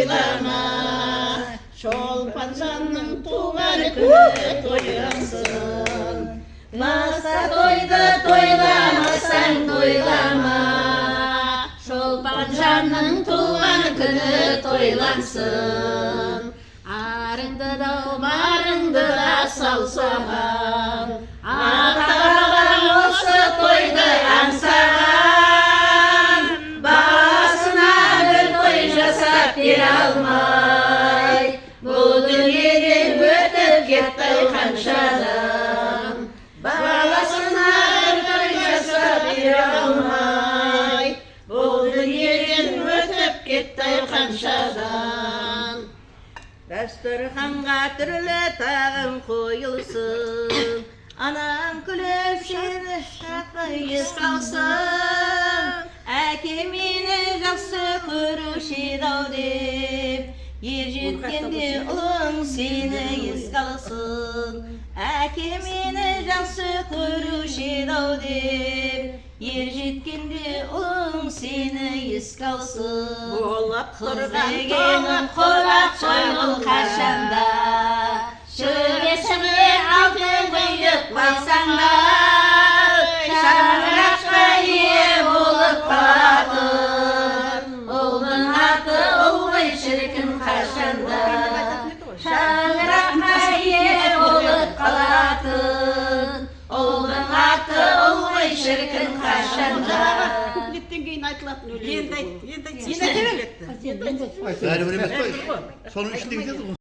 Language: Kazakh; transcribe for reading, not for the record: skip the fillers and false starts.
toylama. Şolpancanın tuğan günü toylansın. Nasıl toydu toylamasan toylama. Şolpancanın tuğan günü toylansın. Arındı da marındı da salsaman. Atalar olsa toydu ansaman. Basına bir toy jasap bir almay. Bu dünyenin ötüp gitti kanşadan. Balasına bir toy jasap bir almay. Bu dünyenin ötüp gitti kanşadan. Dasturxanға türlü tağım koyulsun. Anam gülüp seni şaqayız qalsın. Әкем мені жақсы көруші дау деп, ер жеткенде ұлың сені ес қалсын. Әкем мені жақсы көруші дау деп, ер жеткенде ұлың сені ес қалсын. Қыз дегенің қолақ жойғыл қашанда, шөбесінде алтын құйып қойсаңда, шаңыраққа ие болып қалатын. Ұлдың аты ұлғай шіркін қашанда, шаңыраққа ие болып қалатын. Ұлдың аты ұлғай шіркін қашанда. Куплеттен кейін айтылатын өлең. Енді айт, енді айт. Бәрібір емес қой. Соның ішінде кетеді ғой.